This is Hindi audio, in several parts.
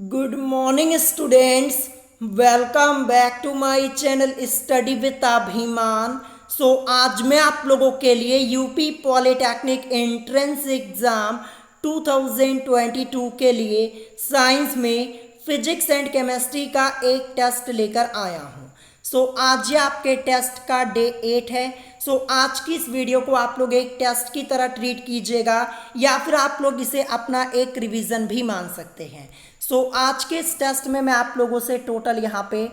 Good morning students, welcome back to my channel study with Abhiman. आज मैं आप लोगों के लिए यूपी पॉलिटेक्निक एंट्रेंस एग्ज़ाम 2022 के लिए साइंस में फिजिक्स एंड केमिस्ट्री का एक टेस्ट लेकर आया हूँ। आज ये आपके टेस्ट का डे 8 है। आज की इस वीडियो को आप लोग एक टेस्ट की तरह ट्रीट कीजिएगा या फिर आप लोग इसे अपना एक रिवीजन भी मान सकते हैं। आज के इस टेस्ट में मैं आप लोगों से टोटल यहाँ पे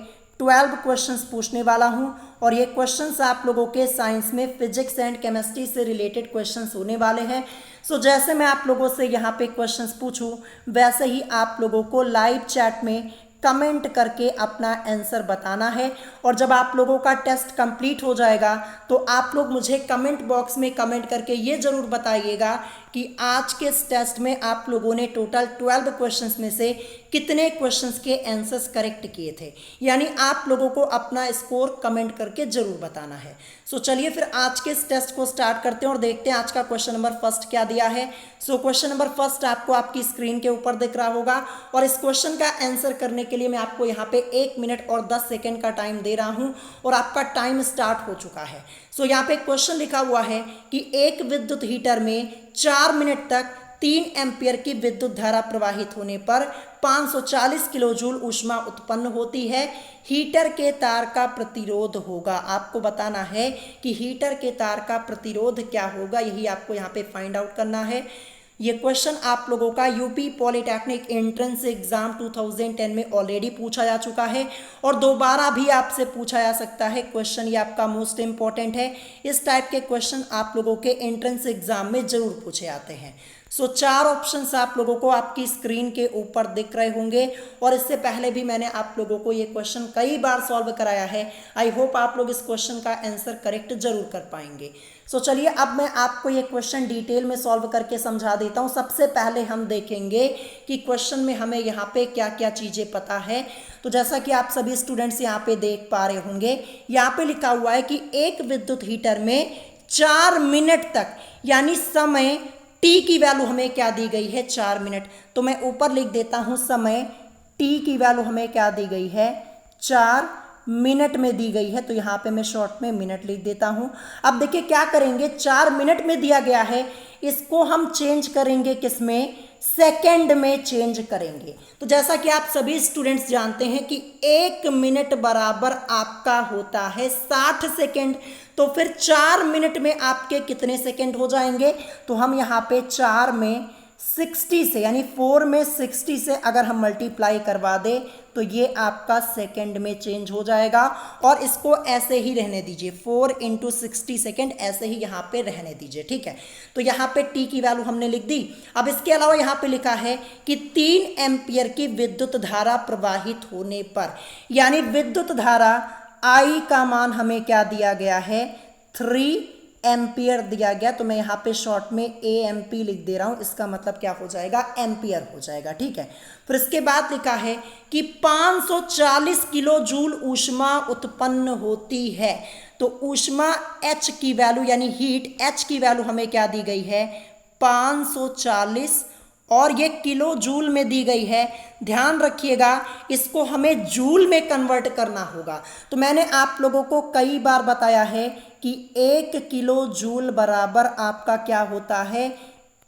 12 क्वेश्चंस पूछने वाला हूँ और ये क्वेश्चंस आप लोगों के साइंस में फिजिक्स एंड केमिस्ट्री से रिलेटेड क्वेश्चंस होने वाले हैं। जैसे मैं आप लोगों से यहाँ पे क्वेश्चंस पूछूं वैसे ही आप लोगों को लाइव चैट में कमेंट करके अपना आंसर बताना है। और जब आप लोगों का टेस्ट कंप्लीट हो जाएगा तो आप लोग मुझे कमेंट बॉक्स में कमेंट करके ये ज़रूर बताइएगा कि आज के इस टेस्ट में आप लोगों ने टोटल 12 क्वेश्चंस में से कितने क्वेश्चंस के आंसर्स करेक्ट किए थे। यानी आप लोगों को अपना स्कोर कमेंट करके ज़रूर बताना है। चलिए फिर आज के इस टेस्ट को स्टार्ट करते हैं और देखते हैं आज का क्वेश्चन नंबर फर्स्ट क्या दिया है। क्वेश्चन नंबर फर्स्ट आपको आपकी स्क्रीन के ऊपर दिख रहा होगा और इस क्वेश्चन का आंसर करने के लिए मैं आपको यहाँ पे 1 मिनट और 10 सेकेंड का टाइम दे रहा हूँ और आपका टाइम स्टार्ट हो चुका है। यहाँ पे क्वेश्चन लिखा हुआ है कि एक विद्युत हीटर में 4 मिनट तक 3 एम्पियर की विद्युत धारा प्रवाहित होने पर 540 किलोजूल ऊष्मा उत्पन्न होती है। हीटर के तार का प्रतिरोध होगा। आपको बताना है कि हीटर के तार का प्रतिरोध क्या होगा, यही आपको यहाँ पे फाइंड आउट करना है। ये क्वेश्चन आप लोगों का यूपी पॉलिटेक्निक एंट्रेंस एग्जाम 2010 में ऑलरेडी पूछा जा चुका है और दोबारा भी आपसे पूछा जा सकता है। क्वेश्चन ये आपका मोस्ट इंपॉर्टेंट है। इस टाइप के क्वेश्चन आप लोगों के एंट्रेंस एग्जाम में जरूर पूछे आते हैं। 4 ऑप्शंस आप लोगों को आपकी स्क्रीन के ऊपर दिख रहे होंगे और इससे पहले भी मैंने आप लोगों को ये क्वेश्चन कई बार सॉल्व कराया है। आई होप आप लोग इस क्वेश्चन का आंसर करेक्ट जरूर कर पाएंगे। चलिए अब मैं आपको ये क्वेश्चन डिटेल में सॉल्व करके समझा देता हूँ। सबसे पहले हम देखेंगे कि क्वेश्चन में हमें यहाँ पे क्या क्या चीज़ें पता है। जैसा कि आप सभी स्टूडेंट्स यहाँ पे देख पा रहे होंगे, यहाँ पे लिखा हुआ है कि एक विद्युत हीटर में 4 मिनट तक यानी समय टी की वैल्यू हमें क्या दी गई है, 4 मिनट। तो मैं ऊपर लिख देता हूं समय टी की वैल्यू हमें क्या दी गई है, 4 मिनट में दी गई है। तो यहां पे मैं शॉर्ट में मिनट लिख देता हूं। अब देखिए क्या करेंगे, 4 मिनट में दिया गया है, इसको हम चेंज करेंगे किसमें, सेकंड में चेंज करेंगे। तो जैसा कि आप सभी स्टूडेंट्स जानते हैं कि 1 मिनट बराबर आपका होता है 60 सेकंड। तो फिर 4 मिनट में आपके कितने सेकंड हो जाएंगे, तो हम यहाँ पे 4 में 60 से यानी 4 में 60 से अगर हम मल्टीप्लाई करवा दें तो ये आपका सेकंड में चेंज हो जाएगा। और इसको ऐसे ही रहने दीजिए, 4 × 60 सेकंड ऐसे ही यहाँ पे रहने दीजिए, ठीक है। तो यहाँ पे टी की वैल्यू हमने लिख दी। अब इसके अलावा यहाँ पे लिखा है कि 3 एम्पियर की विद्युत धारा प्रवाहित होने पर, यानी विद्युत धारा आई का मान हमें क्या दिया गया है, 3 एम्पियर दिया गया। तो मैं यहाँ पे शॉर्ट में एएमपी लिख दे रहा हूँ, इसका मतलब क्या हो जाएगा, एम्पियर हो जाएगा, ठीक है। फिर इसके बाद लिखा है कि 540 किलो जूल ऊष्मा उत्पन्न होती है। तो ऊष्मा H की वैल्यू यानी हीट H की वैल्यू हमें क्या दी गई है, 540 और ये किलो जूल में दी गई है। ध्यान रखिएगा इसको हमें जूल में कन्वर्ट करना होगा। तो मैंने आप लोगों को कई बार बताया है कि 1 किलो जूल बराबर आपका क्या होता है,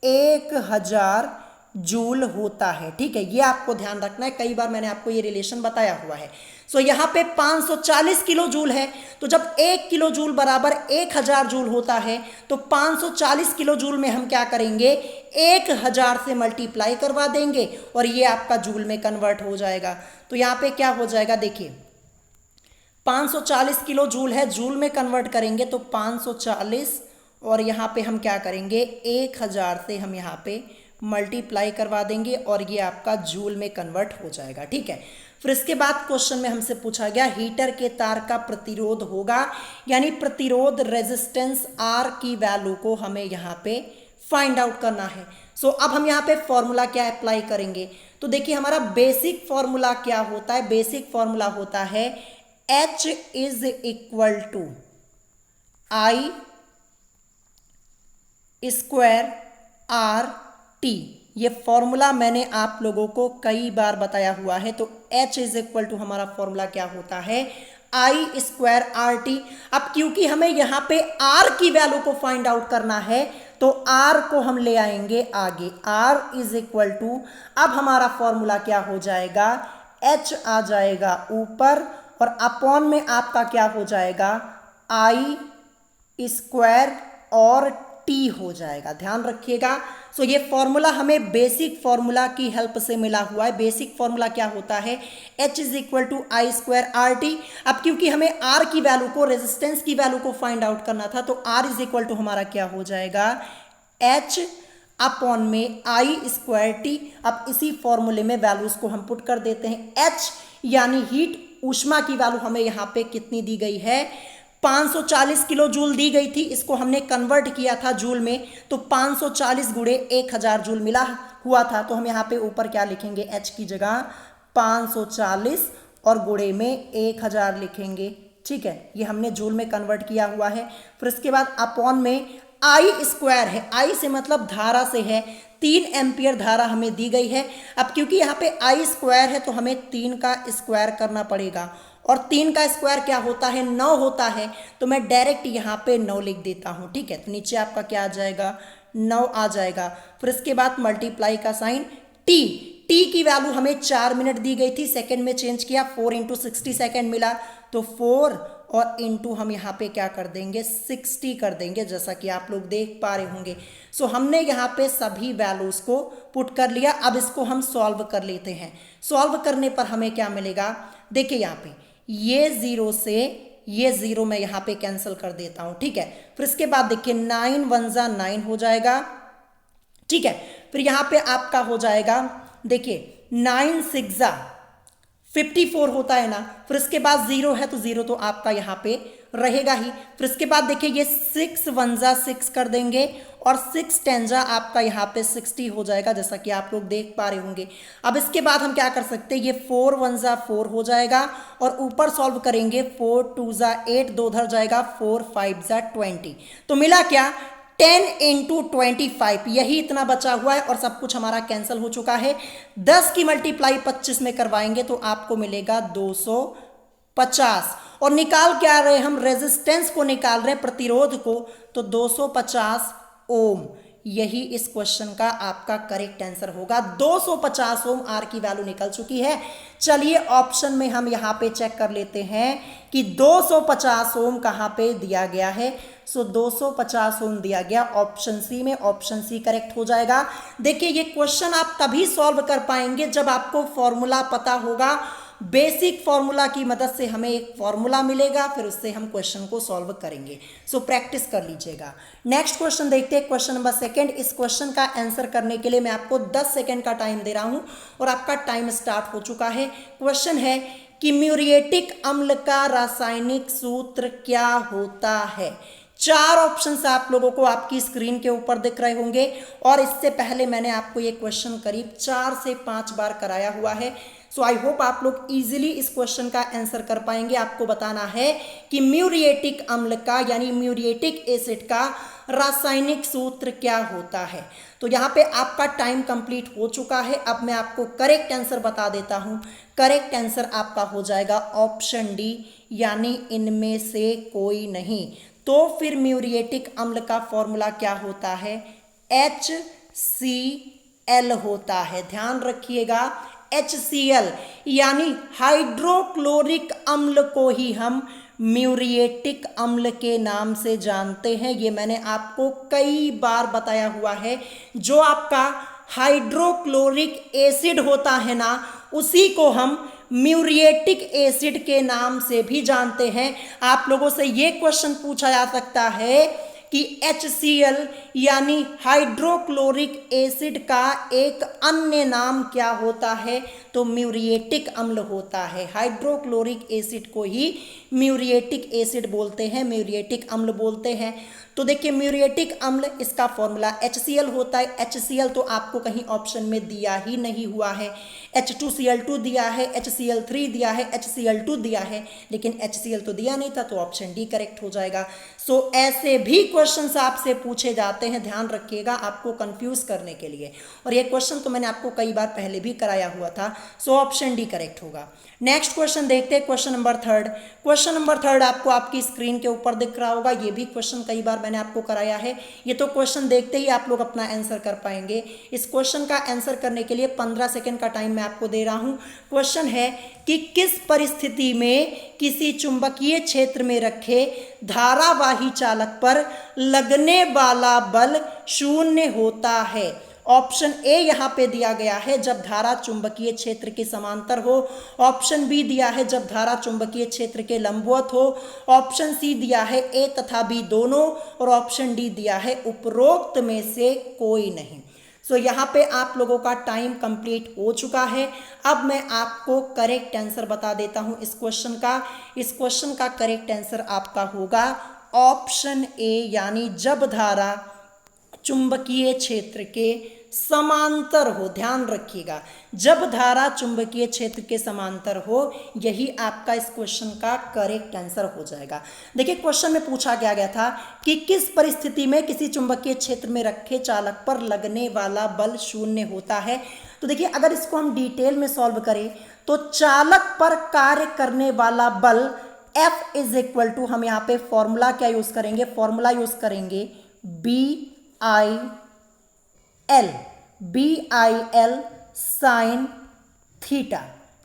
1000 जूल होता है, ठीक है। ये आपको ध्यान रखना है, कई बार मैंने आपको ये रिलेशन बताया हुआ है। यहाँ पे 540 किलो जूल है, तो जब 1 किलो जूल बराबर 1000 जूल होता है तो 540 किलो जूल में हम क्या करेंगे, 1000 से मल्टीप्लाई करवा देंगे और ये आपका जूल में कन्वर्ट हो जाएगा। तो यहाँ पे क्या हो जाएगा, देखिए 540 किलो जूल है, जूल में कन्वर्ट करेंगे तो 540 और यहाँ पे हम क्या करेंगे, 1000 से हम यहाँ पे मल्टीप्लाई करवा देंगे और ये आपका जूल में कन्वर्ट हो जाएगा, ठीक है। फिर इसके बाद क्वेश्चन में हमसे पूछा गया हीटर के तार का प्रतिरोध होगा, यानी प्रतिरोध रेजिस्टेंस आर की वैल्यू को हमें यहाँ पे फाइंड आउट करना है। अब हम यहाँ पे फॉर्मूला क्या अप्लाई करेंगे, तो देखिए हमारा बेसिक फॉर्मूला क्या होता है, बेसिक फॉर्मूला होता है H is equal to I square R T, ये फॉर्मूला मैंने आप लोगों को कई बार बताया हुआ है। तो H इज इक्वल टू हमारा फॉर्मूला क्या होता है, I स्क्वायर आर टी। अब क्योंकि हमें यहाँ पे R की वैल्यू को फाइंड आउट करना है तो R को हम ले आएंगे आगे, R इज इक्वल टू, अब हमारा फॉर्मूला क्या हो जाएगा, H आ जाएगा ऊपर और अपॉन में आपका क्या हो जाएगा, I स्क्वायर और टी हो जाएगा। ध्यान रखिएगा। सो ये फॉर्मूला हमें बेसिक फॉर्मूला की हेल्प से मिला हुआ है। बेसिक फॉर्मूला क्या होता है, H is equal to I square R T. अब क्योंकि हमें R की वैल्यू को, रेजिस्टेंस की वैल्यू को फाइंड आउट करना था तो R इज इक्वल टू हमारा क्या हो जाएगा, H अपॉन में आई स्क्वायर टी। अब इसी फॉर्मूले में वैल्यूज को हम पुट कर देते हैं। H यानी हीट, ऊष्मा की वैल्यू हमें यहाँ पे कितनी दी गई है, 540 किलो जूल दी गई थी। इसको हमने कन्वर्ट किया था जूल में, तो 540 गुणे 1000 जूल मिला हुआ था। तो हम यहाँ पे ऊपर क्या लिखेंगे, H की जगह 540 और गुणे में 1000 लिखेंगे। ठीक है, ये हमने जूल में कन्वर्ट किया हुआ है। फिर इसके बाद अपॉन में आई स्क्वायर है, आई से मतलब धारा से है, 3 एम्पियर धारा हमें दी गई है। अब क्योंकि यहाँ पे आई स्क्वायर है तो हमें 3 का स्क्वायर करना पड़ेगा, और 3 का स्क्वायर क्या होता है, 9 होता है। तो मैं डायरेक्ट यहाँ पे 9 लिख देता हूँ। ठीक है, तो नीचे आपका क्या आ जाएगा, 9 आ जाएगा। फिर इसके बाद मल्टीप्लाई का साइन, टी, टी की वैल्यू हमें 4 मिनट दी गई थी, सेकंड में चेंज किया, 4 इंटू 60 सेकेंड मिला। तो 4 और इंटू हम यहाँ पे क्या कर देंगे, 60 कर देंगे, जैसा कि आप लोग देख पा रहे होंगे। सो हमने यहाँ पे सभी वैल्यूज को पुट कर लिया। अब इसको हम सॉल्व कर लेते हैं। सॉल्व करने पर हमें क्या मिलेगा, देखिए यहाँ पे ये 0 से ये 0 मैं यहाँ पे कैंसिल कर देता हूँ। ठीक है, फिर इसके बाद देखिए 9 1 जा 9 हो जाएगा। ठीक है, फिर यहाँ पे आपका हो जाएगा, देखिए 9 6 जा 54 होता है ना। फिर इसके बाद 0 है तो 0 तो आपका यहाँ पे रहेगा ही। फिर इसके बाद देखिए ये 6 1 जा 6 कर देंगे और 6 10 जा आपका यहाँ पे 60 हो जाएगा, जैसा कि आप लोग देख पा रहे होंगे। अब इसके बाद हम क्या कर सकते हैं, ये 4 1 जा 4 हो जाएगा और ऊपर सॉल्व करेंगे, 4 2 जा 8, 2 उधर जाएगा, 4 5 जा 20। तो मिला क्या, 10 इंटू 25, यही इतना बचा हुआ है और सब कुछ हमारा कैंसिल हो चुका है। 10 की मल्टीप्लाई 25 में करवाएंगे तो आपको मिलेगा 250। और निकाल क्या रहे हम, रेजिस्टेंस को निकाल रहे हैं, प्रतिरोध को। तो 250 ओम, यही इस क्वेश्चन का आपका करेक्ट आंसर होगा। 250 ओम आर की वैल्यू निकल चुकी है। चलिए ऑप्शन में हम यहाँ पे चेक कर लेते हैं कि 250 ओम कहाँ पे दिया गया है। सो 250 ओम दिया गया ऑप्शन सी में, ऑप्शन सी करेक्ट हो जाएगा। देखिए ये क्वेश्चन आप तभी सॉल्व कर पाएंगे जब आपको फॉर्मूला पता होगा। बेसिक फॉर्मूला की मदद से हमें एक फॉर्मूला मिलेगा, फिर उससे हम क्वेश्चन को सॉल्व करेंगे। सो प्रैक्टिस कर लीजिएगा। नेक्स्ट क्वेश्चन देखते हैं, क्वेश्चन नंबर 2। इस क्वेश्चन का आंसर करने के लिए मैं आपको 10 सेकेंड का टाइम दे रहा हूं और आपका टाइम स्टार्ट हो चुका है। क्वेश्चन है कि म्यूरिएटिक अम्ल का रासायनिक सूत्र क्या होता है। 4 ऑप्शंस आप लोगों को आपकी स्क्रीन के ऊपर दिख रहे होंगे और इससे पहले मैंने आपको ये क्वेश्चन करीब 4 से 5 बार कराया हुआ है। सो आई होप आप लोग इजीली इस क्वेश्चन का आंसर कर पाएंगे। आपको बताना है कि म्यूरिएटिक अम्ल का यानी म्यूरिएटिक एसिड का रासायनिक सूत्र क्या होता है। तो यहाँ पे आपका टाइम कंप्लीट हो चुका है। अब मैं आपको करेक्ट आंसर बता देता हूँ। करेक्ट आंसर आपका हो जाएगा ऑप्शन डी, यानी इनमें से कोई नहीं। तो फिर म्यूरिएटिक अम्ल का फॉर्मूला क्या होता है, HCl होता है। ध्यान रखिएगा, HCl यानी हाइड्रोक्लोरिक अम्ल को ही हम म्यूरिएटिक अम्ल के नाम से जानते हैं। ये मैंने आपको कई बार बताया हुआ है। जो आपका हाइड्रोक्लोरिक एसिड होता है ना, उसी को हम म्यूरिएटिक एसिड के नाम से भी जानते हैं। आप लोगों से ये क्वेश्चन पूछा जा सकता है कि HCl यानी हाइड्रोक्लोरिक एसिड का एक अन्य नाम क्या होता है, तो म्यूरिएटिक अम्ल होता है। हाइड्रोक्लोरिक एसिड को ही म्यूरिएटिक एसिड बोलते हैं, म्यूरिएटिक अम्ल बोलते हैं। तो देखिए म्यूरिएटिक अम्ल, इसका फॉर्मूला HCl होता है। HCl तो आपको कहीं ऑप्शन में दिया ही नहीं हुआ है। H2Cl2 दिया है, HCl3 दिया है, HCl2 दिया है, लेकिन HCl तो दिया नहीं था, तो ऑप्शन डी करेक्ट हो जाएगा। सो ऐसे भी क्वेश्चंस आपसे पूछे जाते हैं, ध्यान रखिएगा, आपको कंफ्यूज करने के लिए। और ये क्वेश्चन तो मैंने आपको कई बार पहले भी कराया हुआ था। सो ऑप्शन डी करेक्ट होगा। नेक्स्ट क्वेश्चन देखते हैं, question number third. Question number third आपको आपकी स्क्रीन के ऊपर दिख रहा होगा। ये भी क्वेश्चन कई बार मैंने आपको कराया है। ये तो क्वेश्चन देखते ही आप लोग अपना आंसर कर पाएंगे। इस क्वेश्चन का आंसर करने के लिए 15 सेकेंड का टाइम मैं आपको दे रहा हूं। क्वेश्चन है कि किस परिस्थिति में किसी चुंबकीय क्षेत्र में रखे धारावाही चालक पर लगने वाला बल शून्य होता है। ऑप्शन ए यहाँ पे दिया गया है, जब धारा चुंबकीय क्षेत्र के समांतर हो। ऑप्शन बी दिया है, जब धारा चुंबकीय क्षेत्र के लंबवत हो। ऑप्शन सी दिया है ए तथा बी दोनों, और ऑप्शन डी दिया है उपरोक्त में से कोई नहीं। सो यहाँ पे आप लोगों का टाइम कंप्लीट हो चुका है। अब मैं आपको करेक्ट आंसर बता देता हूँ इस क्वेश्चन का। इस क्वेश्चन का करेक्ट आंसर आपका होगा ऑप्शन ए, यानी जब धारा चुंबकीय क्षेत्र के समांतर हो। ध्यान रखिएगा, जब धारा चुंबकीय क्षेत्र के समांतर हो, यही आपका इस क्वेश्चन का करेक्ट आंसर हो जाएगा। देखिए क्वेश्चन में पूछा गया था कि किस परिस्थिति में किसी चुंबकीय क्षेत्र में रखे चालक पर लगने वाला बल शून्य होता है। तो देखिए अगर इसको हम डिटेल में सॉल्व करें तो चालक पर कार्य करने वाला बल F इज इक्वल टू, हम यहाँ पे फॉर्मूला क्या यूज करेंगे, फॉर्मूला यूज करेंगे BIL साइन थीटा।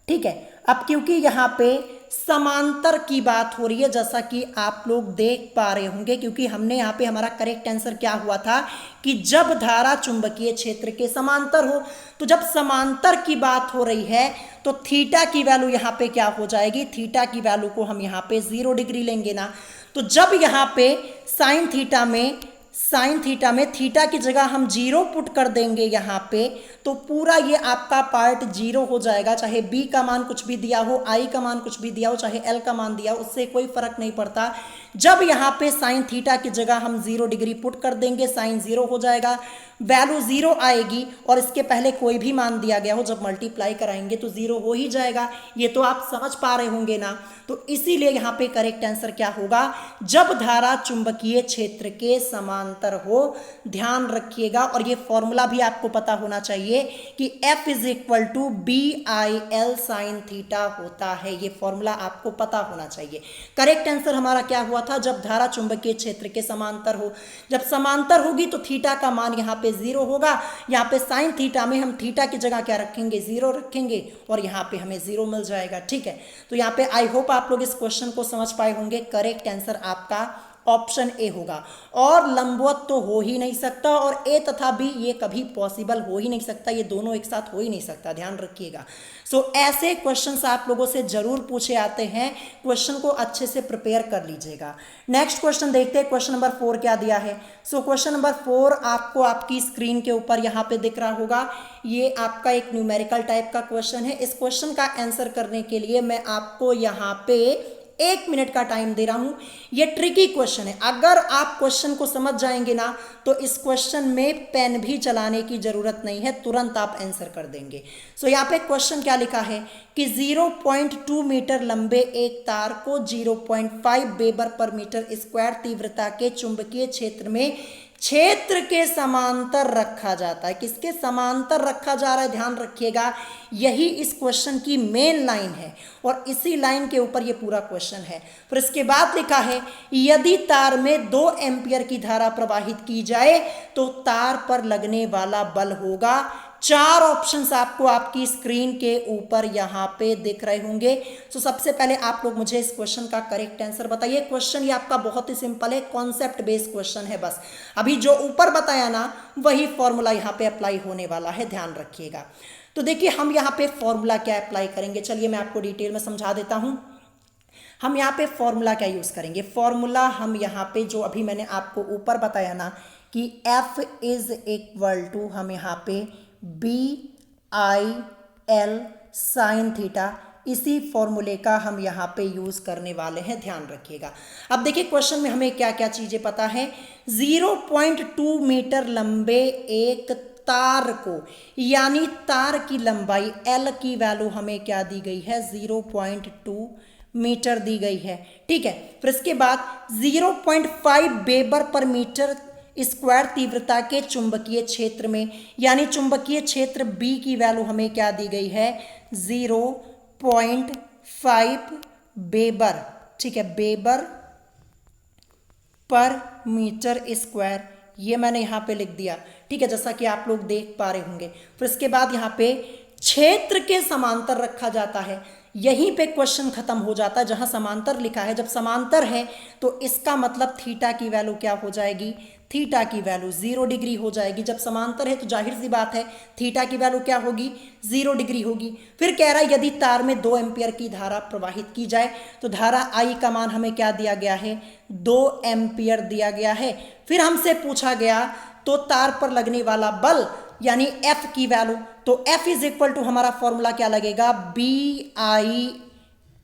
ठीक है, अब क्योंकि यहाँ पे समांतर की बात हो रही है, जैसा कि आप लोग देख पा रहे होंगे, क्योंकि हमने यहाँ पे हमारा करेक्ट आंसर क्या हुआ था कि जब धारा चुंबकीय क्षेत्र के समांतर हो। तो जब समांतर की बात हो रही है तो थीटा की वैल्यू यहाँ पे क्या हो जाएगी, थीटा की वैल्यू को हम यहाँ पे 0 डिग्री लेंगे ना। तो जब यहाँ पे साइन थीटा में थीटा की जगह हम 0 पुट कर देंगे यहाँ पे, तो पूरा ये आपका पार्ट 0 हो जाएगा। चाहे b का मान कुछ भी दिया हो, i का मान कुछ भी दिया हो, चाहे l का मान दिया हो, उससे कोई फर्क नहीं पड़ता। जब यहाँ पे साइन थीटा की जगह हम 0 डिग्री पुट कर देंगे, साइन 0 हो जाएगा, वैल्यू 0 आएगी, और इसके पहले कोई भी मान दिया गया हो, जब मल्टीप्लाई कराएंगे तो 0 हो ही जाएगा। ये तो आप समझ पा रहे होंगे ना। तो इसीलिए यहाँ पे करेक्ट आंसर क्या होगा, जब धारा चुंबकीय क्षेत्र के समांतर हो। ध्यान रखिएगा, और ये फॉर्मूला भी आपको पता होना चाहिए कि F is equal to BIL sine theta होता है। ये फॉर्मूला आपको पता होना चाहिए। करेक्ट आंसर हमारा क्या हुआ था, जब धारा चुंबकीय क्षेत्र के समांतर हो। जब समांतर होगी तो थीटा का मान यहाँ पे 0 होगा। यहाँ पे साइन थीटा में हम थीटा की जगह क्या रखेंगे, 0 रखेंगे, और यहाँ पे हमें 0 मिल जाएगा। ठीक है, तो यहाँ पे आई होप आप लोग इस क्वेश्चन को समझ पाए होंगे। करेक्ट आंसर आपका ऑप्शन ए होगा, और लंबवत तो हो ही नहीं सकता, और ए तथा बी ये कभी पॉसिबल हो ही नहीं सकता, ये दोनों एक साथ हो ही नहीं सकता। ध्यान रखिएगा। सो ऐसे क्वेश्चंस आप लोगों से जरूर पूछे आते हैं, क्वेश्चन को अच्छे से प्रिपेयर कर लीजिएगा। नेक्स्ट क्वेश्चन देखते हैं, क्वेश्चन नंबर 4 क्या दिया है। सो क्वेश्चन नंबर 4 आपको आपकी स्क्रीन के ऊपर यहाँ पे दिख रहा होगा। ये आपका एक न्यूमेरिकल टाइप का क्वेश्चन है। इस क्वेश्चन का आंसर करने के लिए मैं आपको यहाँ पे 1 मिनट का टाइम दे रहा हूं। ये ट्रिकी क्वेश्चन है, अगर आप क्वेश्चन को समझ जाएंगे ना तो इस क्वेश्चन में पेन भी चलाने की जरूरत नहीं है, तुरंत आप आंसर कर देंगे। सो यहाँ पे क्वेश्चन क्या लिखा है कि 0.2 मीटर लंबे एक तार को 0.5 वेबर पर मीटर स्क्वायर तीव्रता के चुंबकीय क्षेत्र में क्षेत्र के समांतर रखा जाता है। किसके समांतर रखा जा रहा है, ध्यान रखिएगा, यही इस क्वेश्चन की मेन लाइन है, और इसी लाइन के ऊपर ये पूरा क्वेश्चन है। फिर इसके बाद लिखा है यदि तार में 2 एम्पियर की धारा प्रवाहित की जाए तो तार पर लगने वाला बल होगा। 4 ऑप्शंस आपको आपकी स्क्रीन के ऊपर यहाँ पे दिख रहे होंगे। तो सबसे पहले आप लोग मुझे इस क्वेश्चन का करेक्ट आंसर बताइए। क्वेश्चन ये आपका बहुत ही सिंपल है, कॉन्सेप्ट बेस्ड क्वेश्चन है। बस अभी जो ऊपर बताया ना वही फॉर्मूला यहाँ पे अप्लाई होने वाला है, ध्यान रखिएगा। तो देखिए हम यहाँ पे फॉर्मूला क्या अप्लाई करेंगे, चलिए मैं आपको डिटेल में समझा देता हूँ। हम यहाँ पे फॉर्मूला क्या यूज करेंगे, फॉर्मूला हम यहाँ पे जो अभी मैंने आपको ऊपर बताया ना कि F इज इक्वल टू, हम यहाँ पे BIL साइन थीटा, इसी फॉर्मूले का हम यहाँ पे यूज करने वाले हैं, ध्यान रखिएगा। अब देखिए क्वेश्चन में हमें क्या क्या चीजें पता है। 0.2 मीटर लंबे एक तार को, यानी तार की लंबाई L की वैल्यू हमें क्या दी गई है, 0.2 मीटर दी गई है। ठीक है, फिर इसके बाद 0.5 वेबर पर मीटर स्क्वायर तीव्रता के चुंबकीय क्षेत्र में, यानी चुंबकीय क्षेत्र B की वैल्यू हमें क्या दी गई है, 0.5 वेबर। ठीक है, वेबर पर मीटर स्क्वायर, ये मैंने यहाँ पे लिख दिया। ठीक है, जैसा कि आप लोग देख पा रहे होंगे। फिर इसके बाद यहाँ पे क्षेत्र के समांतर रखा जाता है, यहीं पे क्वेश्चन खत्म हो जाता है जहां समांतर लिखा है। जब समांतर है तो इसका मतलब थीटा की वैल्यू क्या हो जाएगी, थीटा की वैल्यू 0 डिग्री हो जाएगी। जब समांतर है तो जाहिर सी बात है थीटा की वैल्यू क्या होगी, 0 डिग्री होगी। फिर कह रहा है यदि तार में 2 एम्पियर की धारा प्रवाहित की जाए तो धारा I का मान हमें क्या दिया गया है, 2 एम्पियर दिया गया है। फिर हमसे पूछा गया तो तार पर लगने वाला बल यानी F की वैल्यू, तो F इज इक्वल टू हमारा फॉर्मूला क्या लगेगा, BI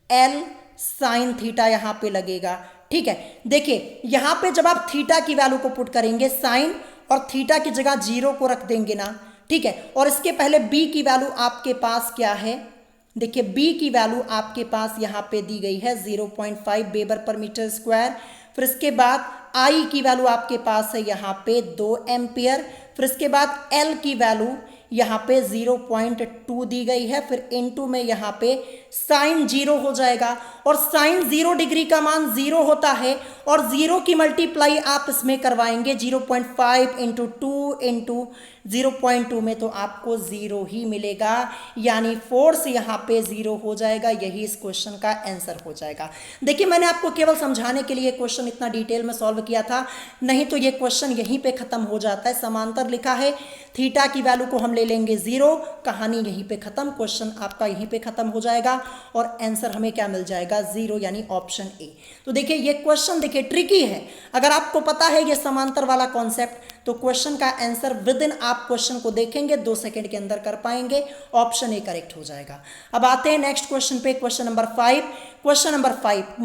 L साइन थीटा यहां पे लगेगा। ठीक है, देखिए यहां पे जब आप थीटा की वैल्यू को पुट करेंगे, साइन और थीटा की जगह 0 को रख देंगे ना। ठीक है, और इसके पहले B की वैल्यू आपके पास क्या है, देखिए B की वैल्यू आपके पास यहां पे दी गई है 0.5 वेबर पर मीटर स्क्वायर। फिर इसके बाद I की वैल्यू आपके पास है यहाँ पे 2 एम्पियर। फिर इसके बाद L की वैल्यू यहाँ पे 0.2 दी गई है। फिर इनटू में यहाँ पे साइन 0 हो जाएगा, और साइन 0 डिग्री का मान 0 होता है, और 0 की मल्टीप्लाई आप इसमें करवाएंगे 0.5 इंटू 2 इंटू 0.2 में तो आपको 0 ही मिलेगा, यानी फोर्स यहाँ पे 0 हो जाएगा। यही इस क्वेश्चन का आंसर हो जाएगा। देखिए मैंने आपको केवल समझाने के लिए क्वेश्चन इतना डिटेल में सॉल्व किया था, नहीं तो ये क्वेश्चन यहीं पे खत्म हो जाता है। समांतर लिखा है, थीटा की वैल्यू को हम ले लेंगे 0, कहानी यहीं पे खत्म, क्वेश्चन आपका यहीं पे खत्म हो जाएगा और आंसर हमें क्या मिल जाएगा, 0, यानी ऑप्शन ए। तो देखिए ये क्वेश्चन देखिए ट्रिकी है, अगर आपको पता है ये समांतर वाला कॉन्सेप्ट तो क्वेश्चन का आंसर विद इन आप क्वेश्चन को देखेंगे 2 सेकंड के अंदर कर पाएंगे, ऑप्शन ए करेक्ट हो जाएगा। अब आते हैं नेक्स्ट क्वेश्चन पे, question number 5। Question number 5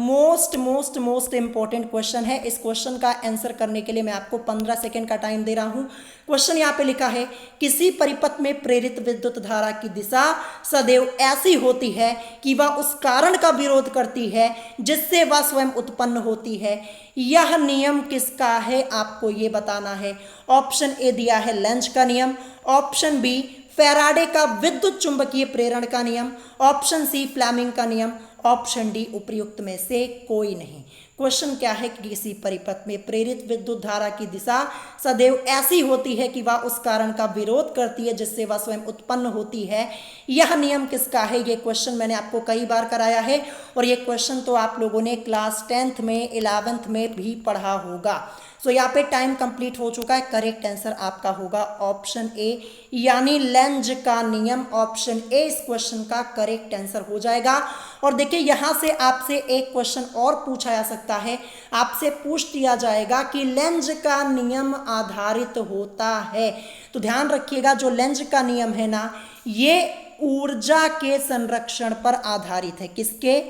most important question है। इस क्वेश्चन का आंसर करने के लिए मैं आपको 15 सेकंड का टाइम दे रहा हूं। क्वेश्चन यहाँ पे लिखा है, किसी परिपथ में प्रेरित विद्युत धारा की दिशा सदैव ऐसी होती है कि वह उस कारण का विरोध करती है जिससे वह स्वयं उत्पन्न होती है। यह नियम किसका है, आपको ये बताना है। ऑप्शन ए दिया है लेंज का नियम, ऑप्शन बी फैराडे का विद्युत चुंबकीय प्रेरण का नियम, ऑप्शन सी फ्लेमिंग का नियम, ऑप्शन डी उपर्युक्त में से कोई नहीं। क्वेश्चन क्या है कि किसी परिपथ में प्रेरित विद्युत धारा की दिशा सदैव ऐसी होती है कि वह उस कारण का विरोध करती है जिससे वह स्वयं उत्पन्न होती है। यह नियम किसका है, ये क्वेश्चन मैंने आपको कई बार कराया है और ये क्वेश्चन तो आप लोगों ने क्लास 10th में 11th में भी पढ़ा होगा। सो यहाँ पे टाइम कंप्लीट हो चुका है। करेक्ट आंसर आपका होगा ऑप्शन ए, यानी लेंज का नियम। ऑप्शन ए इस क्वेश्चन का करेक्ट आंसर हो जाएगा। और देखिए यहाँ से आपसे एक क्वेश्चन और पूछा जा सकता है, आपसे पूछ दिया जाएगा कि लेंज का नियम आधारित होता है, तो ध्यान रखिएगा जो लेंज का नियम है ना, ये ऊर्जा के संरक्षण पर आधारित है। किसके,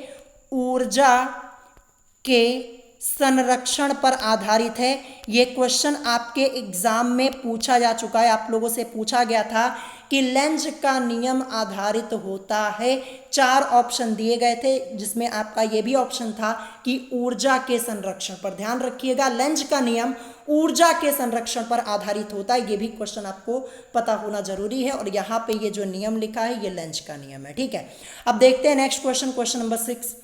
ऊर्जा के संरक्षण पर आधारित है। ये क्वेश्चन आपके एग्जाम में पूछा जा चुका है, आप लोगों से पूछा गया था कि लेंज का नियम आधारित होता है। 4 ऑप्शन दिए गए थे जिसमें आपका ये भी ऑप्शन था कि ऊर्जा के संरक्षण पर। ध्यान रखिएगा लेंज का नियम ऊर्जा के संरक्षण पर आधारित होता है, ये भी क्वेश्चन आपको पता होना जरूरी है। और यहाँ पे ये जो नियम लिखा है ये लेंज का नियम है। ठीक है, अब देखते हैं next question, question number 6।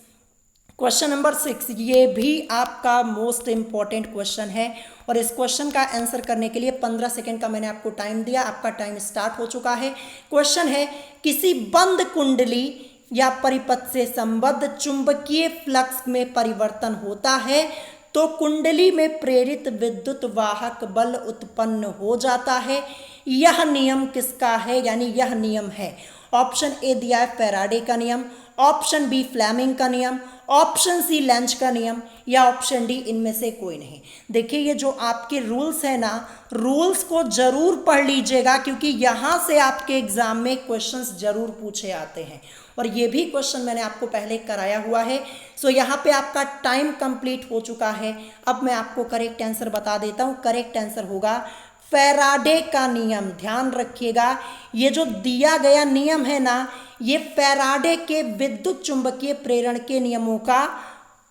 Question number 6 ये भी आपका मोस्ट इंपॉर्टेंट क्वेश्चन है और इस क्वेश्चन का आंसर करने के लिए 15 सेकंड का मैंने आपको टाइम दिया, आपका टाइम स्टार्ट हो चुका है। क्वेश्चन है, किसी बंद कुंडली या परिपथ से संबद्ध चुंबकीय फ्लक्स में परिवर्तन होता है तो कुंडली में प्रेरित विद्युत वाहक बल उत्पन्न हो जाता है। यह नियम किसका है, यानी यह नियम है। ऑप्शन ए दिया है फैराडे का नियम, ऑप्शन बी फ्लेमिंग का नियम, ऑप्शन सी लेंज का नियम, या ऑप्शन डी इनमें से कोई नहीं। देखिए ये जो आपके रूल्स है ना, रूल्स को जरूर पढ़ लीजिएगा क्योंकि यहाँ से आपके एग्जाम में क्वेश्चंस जरूर पूछे आते हैं और ये भी क्वेश्चन मैंने आपको पहले कराया हुआ है। सो यहाँ पे आपका टाइम कंप्लीट हो चुका है। अब मैं आपको करेक्ट आंसर बता देता हूँ। करेक्ट आंसर होगा फैराडे का नियम। ध्यान रखिएगा, ये जो दिया गया नियम है ना, ये फैराडे के विद्युत चुंबकीय प्रेरण के नियमों का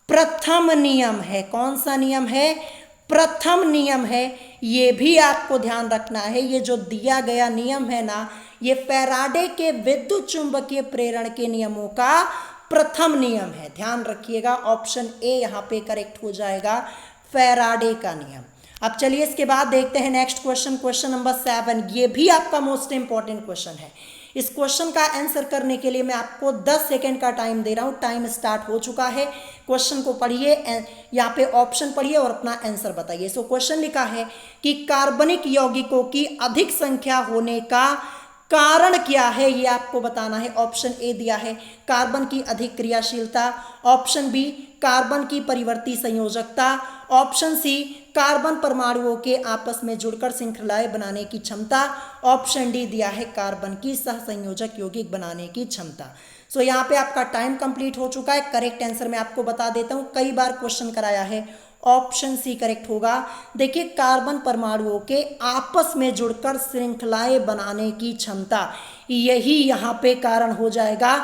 प्रथम नियम है। कौन सा नियम है? प्रथम नियम है। ये भी आपको ध्यान रखना है, ये जो दिया गया नियम है ना, ये फैराडे के विद्युत चुंबकीय प्रेरण के नियमों का प्रथम नियम है। ध्यान रखिएगा, ऑप्शन ए यहाँ पे करेक्ट हो जाएगा, फैराडे का नियम। अब चलिए इसके बाद देखते हैं नेक्स्ट क्वेश्चन, क्वेश्चन नंबर 7। ये भी आपका मोस्ट इंपॉर्टेंट क्वेश्चन है। इस क्वेश्चन का आंसर करने के लिए मैं आपको 10 सेकेंड का टाइम दे रहा हूँ। टाइम स्टार्ट हो चुका है। क्वेश्चन को पढ़िए, यहाँ पे ऑप्शन पढ़िए और अपना आंसर बताइए। सो क्वेश्चन लिखा है कि कार्बनिक यौगिकों की अधिक संख्या होने का कारण क्या है, ये आपको बताना है। ऑप्शन ए दिया है कार्बन की अधिक क्रियाशीलता, ऑप्शन बी कार्बन की परिवर्ती संयोजकता, ऑप्शन सी कार्बन परमाणुओं के आपस में जुड़कर श्रृंखलाएं बनाने की क्षमता, ऑप्शन डी दिया है कार्बन की सहसंयोजक यौगिक बनाने की क्षमता। सो यहाँ पे आपका टाइम कंप्लीट हो चुका है। करेक्ट आंसर मैं आपको बता देता हूँ, कई बार क्वेश्चन कराया है, ऑप्शन सी करेक्ट होगा। देखिए, कार्बन परमाणुओं के आपस में जुड़कर श्रृंखलाएं बनाने की क्षमता, यही यहाँ पे कारण हो जाएगा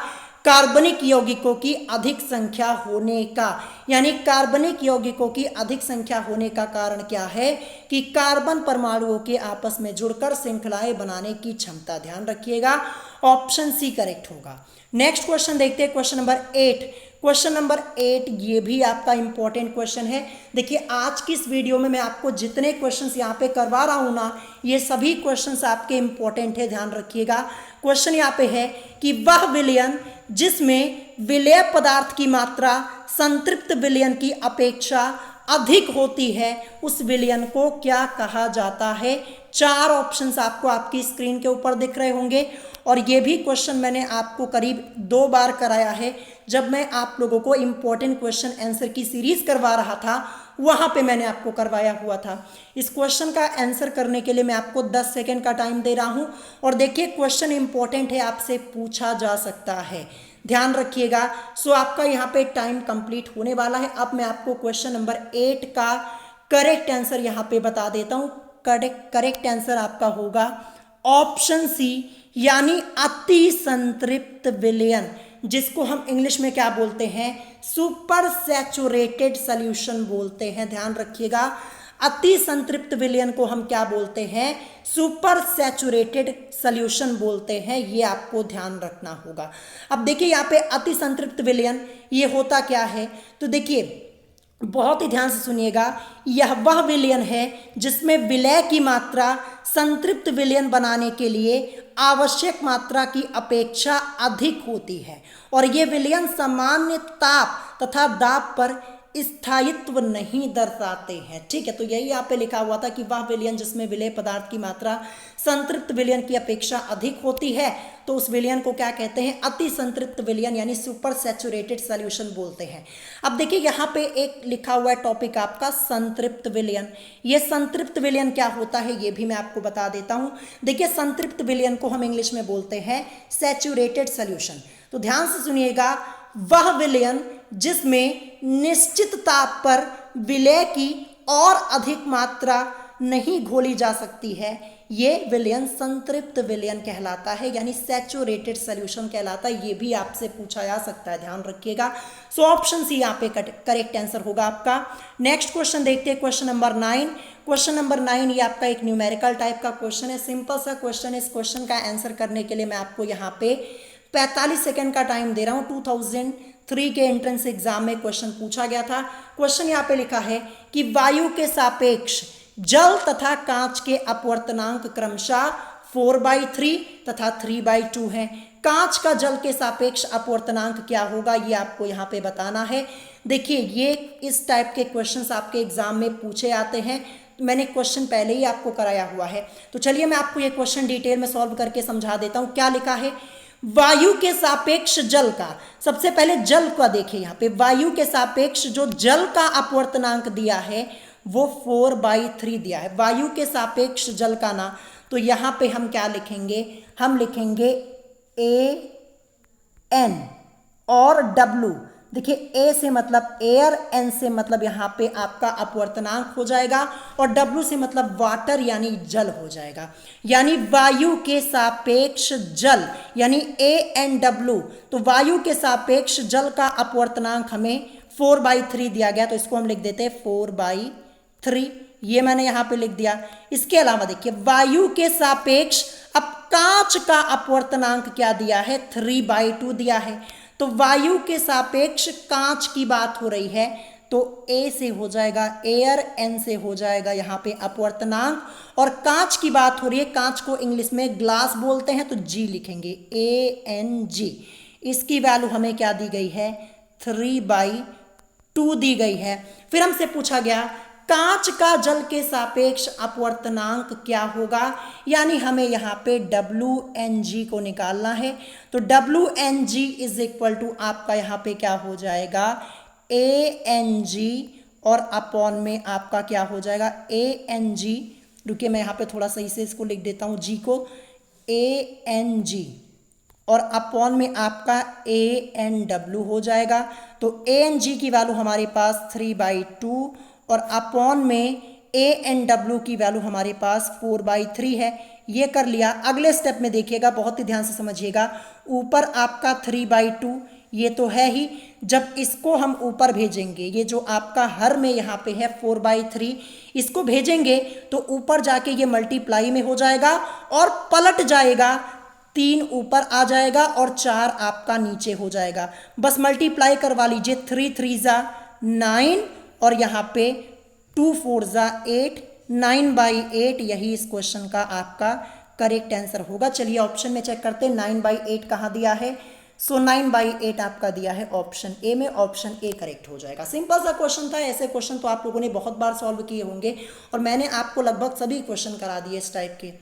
कार्बनिक यौगिकों की अधिक संख्या होने का। यानी कार्बनिक यौगिकों की अधिक संख्या होने का कारण क्या है कि कार्बन परमाणुओं के आपस में जुड़कर श्रृंखलाएं बनाने की क्षमता। ध्यान रखिएगा, ऑप्शन सी करेक्ट होगा। नेक्स्ट क्वेश्चन देखते हैं, क्वेश्चन नंबर 8। क्वेश्चन नंबर 8 ये भी आपका इंपॉर्टेंट क्वेश्चन है। देखिए, आज की इस वीडियो में मैं आपको जितने क्वेश्चंस यहाँ पे करवा रहा हूँ ना, ये सभी क्वेश्चंस आपके इंपॉर्टेंट है। ध्यान रखिएगा, क्वेश्चन यहाँ पे है कि वह विलयन जिसमें विलेय पदार्थ की मात्रा संतृप्त विलयन की अपेक्षा अधिक होती है, उस विलयन को क्या कहा जाता है। 4 ऑप्शंस आपको आपकी स्क्रीन के ऊपर दिख रहे होंगे। और ये भी क्वेश्चन मैंने आपको करीब 2 बार कराया है। जब मैं आप लोगों को इम्पोर्टेंट क्वेश्चन आंसर की सीरीज करवा रहा था, वहाँ पे मैंने आपको करवाया हुआ था। इस क्वेश्चन का आंसर करने के लिए मैं आपको 10 सेकेंड का टाइम दे रहा हूँ। और देखिए, क्वेश्चन इंपॉर्टेंट है, आपसे पूछा जा सकता है। ध्यान रखिएगा। सो आपका यहाँ पे टाइम कंप्लीट होने वाला है। अब मैं आपको क्वेश्चन नंबर 8 का करेक्ट आंसर यहाँ पे बता देता हूँ। करेक्ट आंसर आपका होगा ऑप्शन सी, यानी अति संतृप्त विलयन, जिसको हम इंग्लिश में क्या बोलते हैं, सुपर सैचुरेटेड सॉल्यूशन बोलते हैं। ध्यान रखिएगा, अति संतृप्त विलयन को हम क्या बोलते हैं, सुपर सैचुरेटेड सॉल्यूशन बोलते हैं। ये आपको ध्यान रखना होगा। अब देखिए, यहाँ पे अति संतृप्त विलयन ये होता क्या है, तो देखिए बहुत ही ध्यान से सुनिएगा। यह वह विलयन है जिसमें विलय की मात्रा संतृप्त विलयन बनाने के लिए आवश्यक मात्रा की अपेक्षा अधिक होती है, और ये विलयन सामान्य ताप तथा दाब पर स्थायित्व नहीं दर्शाते हैं। ठीक है, तो यही यहाँ पे लिखा हुआ था कि वह विलयन जिसमें विलेय पदार्थ की मात्रा संतृप्त विलयन की अपेक्षा अधिक होती है, तो उस विलयन को क्या कहते हैं, अति संतृप्त विलयन, यानी सुपर सैचुरेटेड सॉल्यूशन बोलते हैं। अब देखिए, यहाँ पे एक लिखा हुआ है टॉपिक आपका संतृप्त विलयन। ये संतृप्त विलयन क्या होता है, ये भी मैं आपको बता देता हूँ। देखिए, संतृप्त विलयन को हम इंग्लिश में बोलते हैं सैचुरेटेड सॉल्यूशन। तो ध्यान से सुनिएगा, वह विलयन जिसमें निश्चित ताप पर विलेय की और अधिक मात्रा नहीं घोली जा सकती है, ये विलयन संतृप्त विलयन कहलाता है, यानी सैचुरेटेड सॉल्यूशन कहलाता है। ये भी आपसे पूछा जा सकता है, ध्यान रखिएगा। सो ऑप्शन सी यहाँ पे करेक्ट आंसर होगा आपका। नेक्स्ट क्वेश्चन देखते हैं, क्वेश्चन नंबर 9। क्वेश्चन नंबर 9 ये आपका एक न्यूमेरिकल टाइप का क्वेश्चन है, सिंपल सा क्वेश्चन है। इस क्वेश्चन का आंसर करने के लिए मैं आपको यहाँ पे 45 सेकेंड का टाइम दे रहा हूँ। 2003 के एंट्रेंस एग्जाम में क्वेश्चन पूछा गया था। क्वेश्चन यहाँ पे लिखा है कि वायु के सापेक्ष जल तथा कांच के अपवर्तनांक क्रमशः 4/3 तथा 3/2 हैं। कांच का जल के सापेक्ष अपवर्तनांक क्या होगा, ये आपको यहाँ पे बताना है। देखिए, ये इस टाइप के क्वेश्चंस आपके एग्जाम में पूछे आते हैं। मैंने क्वेश्चन पहले ही आपको कराया हुआ है, तो चलिए मैं आपको ये क्वेश्चन डिटेल में सॉल्व करके समझा देता हूँ। क्या लिखा है, वायु के सापेक्ष जल का, सबसे पहले जल का देखिए, यहाँ पे वायु के सापेक्ष जो जल का अपवर्तनांक दिया है वो 4/3 दिया है। वायु के सापेक्ष जल का ना, तो यहाँ पे हम क्या लिखेंगे, हम लिखेंगे AN और W देखिए ए से मतलब एयर, एन से मतलब यहाँ पे आपका अपवर्तनांक हो जाएगा और डब्ल्यू से मतलब वाटर यानी जल हो जाएगा। यानी वायु के सापेक्ष जल यानी ANW, तो वायु के सापेक्ष जल का अपवर्तनांक हमें 4/3 दिया गया, तो इसको हम लिख देते हैं 4/3, ये मैंने यहां पे लिख दिया। इसके अलावा देखिए वायु के सापेक्ष अब कांच का अपवर्तनांक क्या दिया है, 3/2 दिया है। तो वायु के सापेक्ष कांच की बात हो रही है, तो ए से हो जाएगा एयर, एन से हो जाएगा यहाँ पे अपवर्तनांक, और कांच की बात हो रही है, कांच को इंग्लिश में ग्लास बोलते हैं, तो जी लिखेंगे ANG। इसकी वैल्यू हमें क्या दी गई है, 3/2 दी गई है। फिर हमसे पूछा गया कांच का जल के सापेक्ष अपवर्तनांक क्या होगा, यानी हमें यहाँ पे WNG को निकालना है। तो WNG इज इक्वल टू आपका यहाँ पे क्या हो जाएगा, ANG, और अपॉन में आपका क्या हो जाएगा ANG, रुकिए मैं यहाँ पे थोड़ा सही से इसको लिख देता हूँ, जी को ANG, और अपॉन में आपका ANW हो जाएगा। तो ANG की वैल्यू हमारे पास 3/2 और अपॉन में ANW की वैल्यू हमारे पास 4/3 है। ये कर लिया। अगले स्टेप में देखिएगा, बहुत ही ध्यान से समझिएगा, ऊपर आपका 3/2 ये तो है ही, जब इसको हम ऊपर भेजेंगे, ये जो आपका हर में यहाँ पे है 4/3, इसको भेजेंगे तो ऊपर जाके ये मल्टीप्लाई में हो जाएगा और पलट जाएगा, 3 ऊपर आ जाएगा और 4 आपका नीचे हो जाएगा। बस मल्टीप्लाई करवा लीजिए, 3 3 जा 9 और यहाँ पे 2 4 जा 8, 9/8 यही इस क्वेश्चन का आपका करेक्ट आंसर होगा। चलिए ऑप्शन में चेक करते हैं 9/8 कहाँ दिया है। सो 9/8 आपका दिया है ऑप्शन ए में, ऑप्शन ए करेक्ट हो जाएगा। सिंपल सा क्वेश्चन था, ऐसे क्वेश्चन तो आप लोगों ने बहुत बार सॉल्व किए होंगे और मैंने आपको लगभग सभी क्वेश्चन करा दिए इस टाइप के।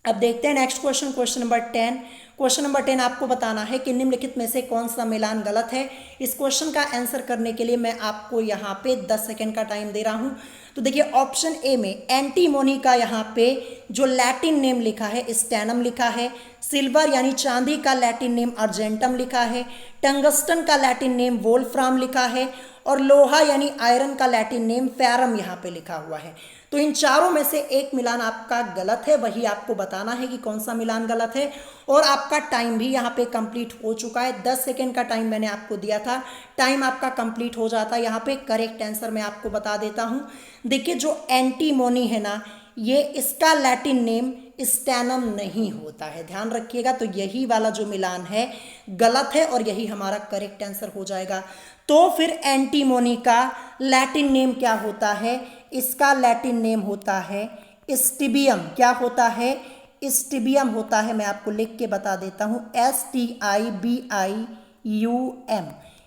अब देखते हैं next question, question number 10। Question number 10 आपको बताना है कि निम्नलिखित में से कौन सा मिलान गलत है। इस क्वेश्चन का आंसर करने के लिए मैं आपको यहाँ पे 10 सेकेंड का टाइम दे रहा हूँ। तो देखिए ऑप्शन ए में एंटीमोनी का यहाँ पे जो लैटिन नेम लिखा है स्टैनम लिखा है, सिल्वर यानी चांदी का लैटिन नेम अर्जेंटम लिखा है, टंगस्टन का लैटिन नेम वोल्फ्राम लिखा है, और लोहा यानी आयरन का लैटिन नेम फेरम यहाँ पे लिखा हुआ है। तो इन चारों में से एक मिलान आपका गलत है, वही आपको बताना है कि कौन सा मिलान गलत है। और आपका टाइम भी यहाँ पे कंप्लीट हो चुका है, 10 सेकेंड का टाइम मैंने आपको दिया था, टाइम आपका कंप्लीट हो जाता है। यहाँ पे करेक्ट आंसर मैं आपको बता देता हूँ। देखिए जो एंटीमोनी है ना, ये इसका लैटिन नेम स्टैनम नहीं होता है, ध्यान रखिएगा। तो यही वाला जो मिलान है गलत है और यही हमारा करेक्ट आंसर हो जाएगा। तो फिर एंटीमोनी का लैटिन नेम क्या होता है, इसका लैटिन नेम होता है स्टिबियम। क्या होता है, स्टिबियम होता है। मैं आपको लिख के बता देता हूँ, STIBIUM,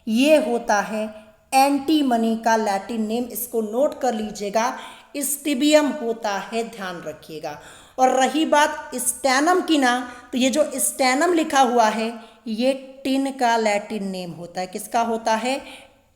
ये होता है एंटीमनी का लैटिन नेम। इसको नोट कर लीजिएगा, स्टिबियम होता है, ध्यान रखिएगा। और रही बात स्टैनम की ना, तो ये जो स्टैनम लिखा हुआ है ये टिन का लैटिन नेम होता है। किसका होता है,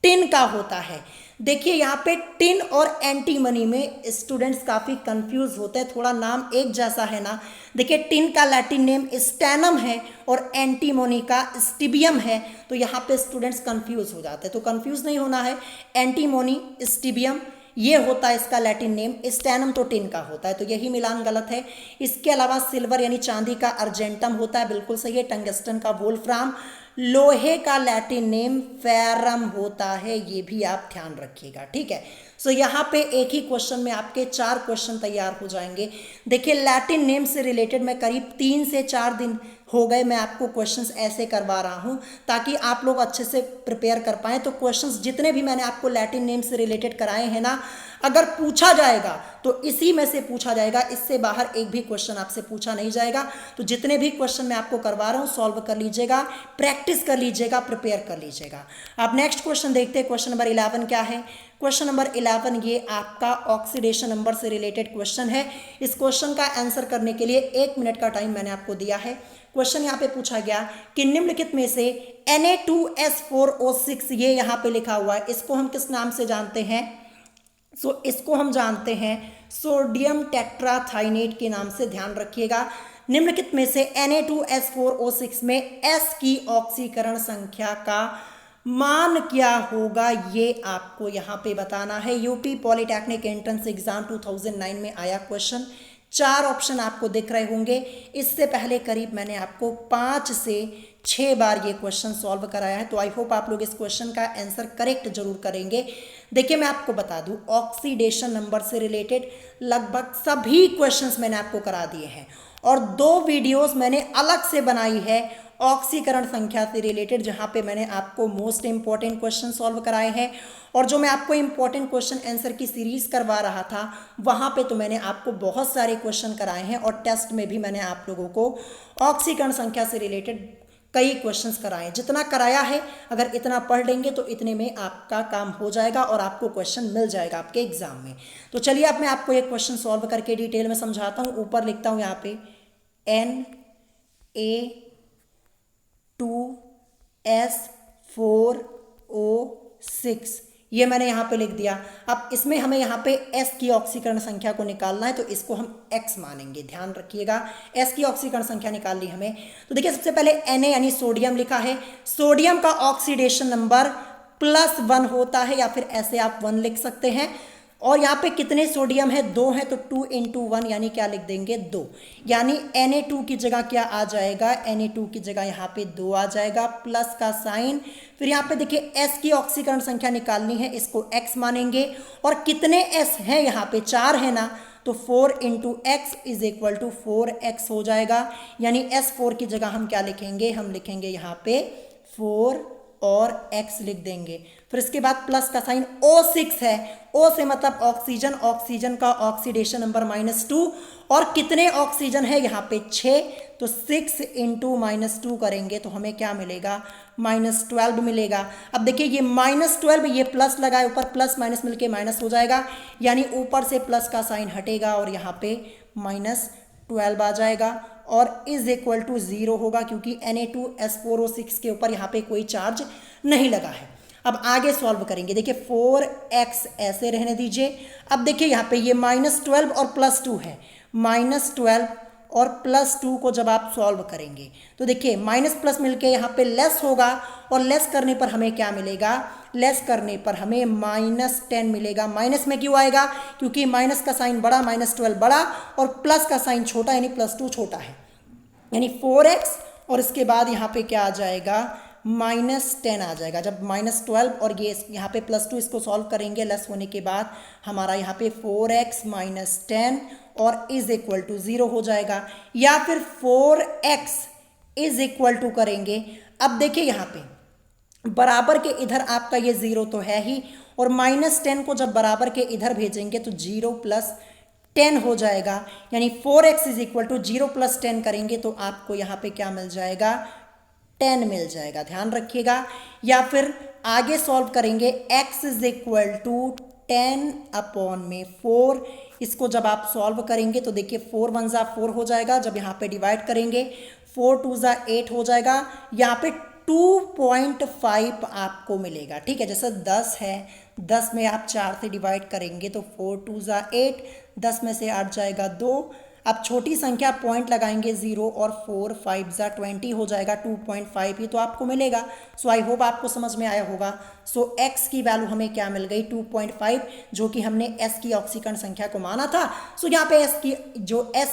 टिन का होता है। देखिए यहाँ पे टिन और एंटीमनी में स्टूडेंट्स काफ़ी कंफ्यूज होते हैं, थोड़ा नाम एक जैसा है ना। देखिए टिन का लैटिन नेम स्टैनम है और एंटीमोनी का स्टिबियम है, तो यहाँ पे स्टूडेंट्स कंफ्यूज हो जाते हैं। तो कंफ्यूज नहीं होना है, एंटीमोनी स्टिबियम ये होता है इसका लैटिन नेम, स्टैनम तो टिन का होता है, तो यही मिलान गलत है। इसके अलावा सिल्वर यानी चांदी का अर्जेंटम होता है, बिल्कुल सही है। टंगस्टन का वोल्फ्राम, लोहे का लैटिन नेम फेरम होता है, ये भी आप ध्यान रखिएगा, ठीक है। सो यहाँ पे एक ही क्वेश्चन में आपके 4 क्वेश्चन तैयार हो जाएंगे। देखिए लैटिन नेम से रिलेटेड मैं करीब 3 से 4 दिन हो गए मैं आपको क्वेश्चंस ऐसे करवा रहा हूँ ताकि आप लोग अच्छे से प्रिपेयर कर पाएँ। तो क्वेश्चंस जितने भी मैंने आपको लैटिन नेम से रिलेटेड कराए हैं ना, अगर पूछा जाएगा तो इसी में से पूछा जाएगा, इससे बाहर एक भी क्वेश्चन आपसे पूछा नहीं जाएगा। तो जितने भी क्वेश्चन मैं आपको करवा रहा हूँ सॉल्व कर लीजिएगा, प्रैक्टिस कर लीजिएगा, प्रिपेयर कर लीजिएगा। अब नेक्स्ट क्वेश्चन देखते हैं, क्वेश्चन नंबर 11 क्या है। क्वेश्चन नंबर 11 ये आपका ऑक्सीडेशन नंबर से रिलेटेड क्वेश्चन है। इस क्वेश्चन का आंसर करने के लिए 1 मिनट का टाइम मैंने आपको दिया है। क्वेश्चन यहाँ पे पूछा गया कि निम्नलिखित में से Na2S4O6 ये यहाँ पे लिखा हुआ है, इसको हम किस नाम से जानते हैं। इसको हम जानते हैं सोडियम टेट्राथाइनेट के नाम से, ध्यान रखिएगा। निम्नलिखित में से Na2S4O6 में S की ऑक्सीकरण संख्या का मान क्या होगा ये आपको यहाँ पे बताना है। यूपी पॉलिटेक्निक एंट्रेंस एग्जाम 2009 में आया क्वेश्चन। 4 ऑप्शन आपको दिख रहे होंगे। इससे पहले करीब मैंने आपको 5 से 6 बार ये क्वेश्चन सॉल्व कराया है, तो आई होप आप लोग इस क्वेश्चन का आंसर करेक्ट जरूर करेंगे। देखिए मैं आपको बता दूं, ऑक्सीडेशन नंबर से रिलेटेड लगभग सभी क्वेश्चंस मैंने आपको करा दिए हैं और 2 वीडियोस मैंने अलग से बनाई है ऑक्सीकरण संख्या से रिलेटेड, जहां पे मैंने आपको मोस्ट इंपॉर्टेंट क्वेश्चन सॉल्व कराए हैं। और जो मैं आपको इंपॉर्टेंट क्वेश्चन आंसर की सीरीज करवा रहा था वहां पे तो मैंने आपको बहुत सारे क्वेश्चन कराए हैं और टेस्ट में भी मैंने आप लोगों को ऑक्सीकरण संख्या से रिलेटेड कई क्वेश्चंस कराए। जितना कराया है अगर इतना पढ़ लेंगे तो इतने में आपका काम हो जाएगा और आपको क्वेश्चन मिल जाएगा आपके एग्जाम में। तो चलिए अब मैं आपको एक क्वेश्चन सॉल्व करके डिटेल में समझाता हूँ। ऊपर लिखता हूँ यहाँ पे Na2S4O6, ये मैंने यहाँ पे लिख दिया। अब इसमें हमें यहाँ पे S की ऑक्सीकरण संख्या को निकालना है, तो इसको हम X मानेंगे। ध्यान रखिएगा, S की ऑक्सीकरण संख्या निकाल ली हमें। तो देखिए सबसे पहले Na यानी सोडियम लिखा है। सोडियम का ऑक्सीडेशन नंबर +1 होता है, या फिर ऐसे आप 1 लिख सकते हैं। और यहाँ पे कितने सोडियम है? 2 है, तो 2 × 1 यानी क्या लिख देंगे? 2। यानी Na2 की जगह क्या आ जाएगा? Na2 की जगह यहाँ पे 2 आ जाएगा, प्लस का साइन। फिर यहाँ पे देखिए S की ऑक्सीकरण संख्या निकालनी है, इसको X मानेंगे। और कितने S हैं यहाँ पे? 4 है ना, तो 4 × X = 4X हो जाएगा। यानी S4 की जगह हम क्या लिखेंगे? हम लिखेंगे यहाँ पे 4 और X लिख देंगे। फिर इसके बाद प्लस का साइन। O6 है, O से मतलब ऑक्सीजन, ऑक्सीजन का ऑक्सीडेशन नंबर -2। और कितने ऑक्सीजन है यहाँ पे? 6, तो 6 × -2 करेंगे तो हमें क्या मिलेगा? -12 मिलेगा। अब देखिए ये -12, ये प्लस लगाए ऊपर, प्लस माइनस मिलके माइनस हो जाएगा, यानी ऊपर से प्लस का साइन हटेगा और यहाँ पे -12 आ जाएगा और = 0 होगा, क्योंकि Na2S4O6 के ऊपर यहाँ पे कोई चार्ज नहीं लगा है। अब आगे सॉल्व करेंगे। देखिए 4X ऐसे रहने दीजिए। अब देखिए यहाँ पे ये -12 और +2 है। -12 और +2 को जब आप सॉल्व करेंगे तो देखिए माइनस प्लस मिलके यहाँ पे लेस होगा, और लेस करने पर हमें क्या मिलेगा? लेस करने पर हमें -10 मिलेगा। माइनस में क्यों आएगा? क्योंकि माइनस का साइन बड़ा, -12 बड़ा और प्लस का साइन छोटा, यानी +2 छोटा है। यानी 4X और इसके बाद यहाँ पे क्या आ जाएगा? -10 आ जाएगा। जब -12 और ये यहाँ पे +2 इसको सॉल्व करेंगे लेस होने के बाद, हमारा यहाँ पे 4X -10 और = 0 हो जाएगा। या फिर 4X = करेंगे। अब देखिए यहाँ पे बराबर के इधर आपका ये 0 तो है ही, और -10 को जब बराबर के इधर भेजेंगे तो 0 + 10 हो जाएगा। यानी 4X = 0 + 10 करेंगे तो आपको यहाँ पे क्या मिल जाएगा? 10 मिल जाएगा। ध्यान रखिएगा। या फिर आगे सॉल्व करेंगे, X = 10/4। इसको जब आप सॉल्व करेंगे तो देखिए 4 × 1 = 4 हो जाएगा। जब यहाँ पे डिवाइड करेंगे 4 × 2 = 8 हो जाएगा। यहाँ पे 2.5 आपको मिलेगा। ठीक है, जैसे 10 है, 10 में आप 4 से डिवाइड करेंगे तो 4 × 2 = 8, 10 में से 8 जाएगा 2। अब छोटी संख्या पॉइंट लगाएंगे 0 और 4 × 5 = 20 हो जाएगा। 2.5 ही तो आपको मिलेगा। सो आई होप आपको समझ में आया होगा। सो X की वैल्यू हमें क्या मिल गई? 2.5, जो कि हमने S की ऑक्सीकरण संख्या को माना था। सो यहाँ पे S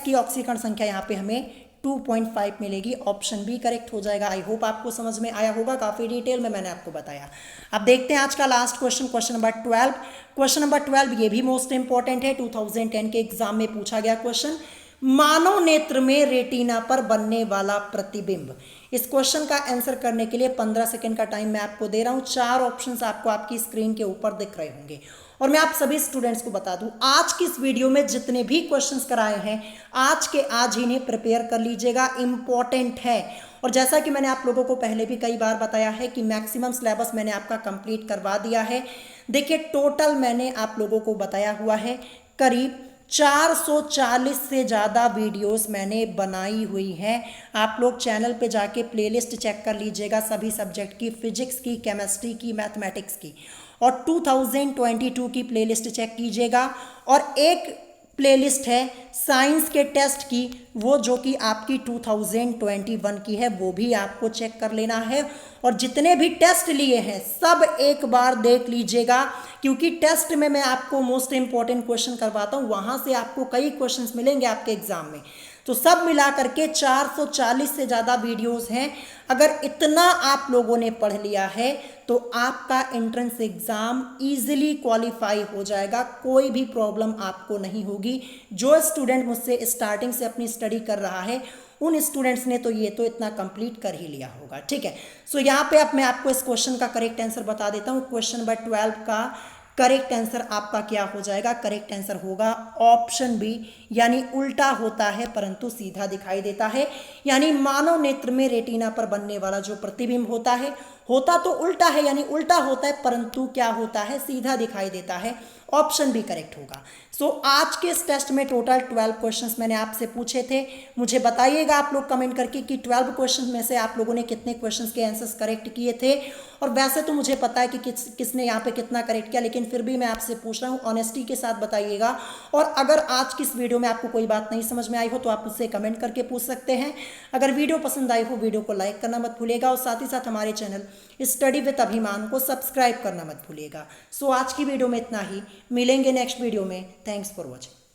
की ऑक्सीकरण संख्या यहाँ पे हमें 2.5 मिलेगी। ऑप्शन बी करेक्ट हो जाएगा। आई होप आपको समझ में आया होगा, काफ़ी डिटेल में मैंने आपको बताया। अब देखते हैं आज का last question, question number 12। Question number 12 ये भी मोस्ट इंपॉर्टेंट है, 2010 के एग्जाम में पूछा गया क्वेश्चन। मानव नेत्र में रेटिना पर बनने वाला प्रतिबिंब। इस क्वेश्चन का आंसर करने के लिए 15 सेकंड का टाइम मैं आपको दे रहा हूं। 4 ऑप्शंस आपको आपकी स्क्रीन के ऊपर दिख रहे होंगे। और मैं आप सभी स्टूडेंट्स को बता दूं, आज की इस वीडियो में जितने भी क्वेश्चंस कराए हैं आज के आज ही इन्हें प्रिपेयर कर लीजिएगा, इंपॉर्टेंट है। और जैसा कि मैंने आप लोगों को पहले भी कई बार बताया है कि मैक्सिमम सिलेबस मैंने आपका कंप्लीट करवा दिया है। देखिए टोटल मैंने आप लोगों को बताया हुआ है करीब 440 से ज़्यादा वीडियोस मैंने बनाई हुई हैं। आप लोग चैनल पे जाके प्लेलिस्ट चेक कर लीजिएगा सभी सब्जेक्ट की, फिजिक्स की, केमिस्ट्री की, मैथमेटिक्स की, और 2022 की प्लेलिस्ट चेक कीजिएगा। और एक प्लेलिस्ट है साइंस के टेस्ट की, वो जो कि आपकी 2021 की है, वो भी आपको चेक कर लेना है। और जितने भी टेस्ट लिए हैं सब एक बार देख लीजिएगा, क्योंकि टेस्ट में मैं आपको मोस्ट इंपॉर्टेंट क्वेश्चन करवाता हूँ, वहाँ से आपको कई क्वेश्चंस मिलेंगे आपके एग्जाम में। तो सब मिला करके 440 से ज़्यादा वीडियोस हैं। अगर इतना आप लोगों ने पढ़ लिया है तो आपका एंट्रेंस एग्ज़ाम इजीली क्वालिफाई हो जाएगा, कोई भी प्रॉब्लम आपको नहीं होगी। जो स्टूडेंट मुझसे स्टार्टिंग से अपनी स्टडी कर रहा है उन स्टूडेंट्स ने तो ये तो इतना कंप्लीट कर ही लिया होगा, ठीक है। सो यहाँ पे अब मैं आपको इस क्वेश्चन का करेक्ट आंसर बता देता हूँ। क्वेश्चन नंबर 12 का करेक्ट आंसर आपका क्या हो जाएगा? करेक्ट आंसर होगा ऑप्शन बी, यानी उल्टा होता है परंतु सीधा दिखाई देता है। यानी मानव नेत्र में रेटिना पर बनने वाला जो प्रतिबिंब होता तो उल्टा है, यानी उल्टा होता है परंतु क्या होता है? सीधा दिखाई देता है। ऑप्शन बी करेक्ट होगा। सो आज के इस टेस्ट में टोटल 12 क्वेश्चंस मैंने आपसे पूछे थे। मुझे बताइएगा आप लोग कमेंट करके कि 12 क्वेश्चंस में से आप लोगों ने कितने क्वेश्चंस के आंसर्स करेक्ट किए थे। और वैसे तो मुझे पता है कि किसने यहाँ पे कितना करेक्ट किया, लेकिन फिर भी मैं आपसे पूछ रहा हूँ, ऑनेस्टी के साथ बताइएगा। और अगर आज की इस वीडियो में आपको कोई बात नहीं समझ में आई हो तो आप मुझसे कमेंट करके पूछ सकते हैं। अगर वीडियो पसंद आई हो वीडियो को लाइक करना मत भूलिएगा, और साथ ही साथ हमारे चैनल स्टडी विद अभिमान को सब्सक्राइब करना मत भूलिएगा। सो आज की वीडियो में इतना ही, मिलेंगे नेक्स्ट वीडियो में। Thanks for watching.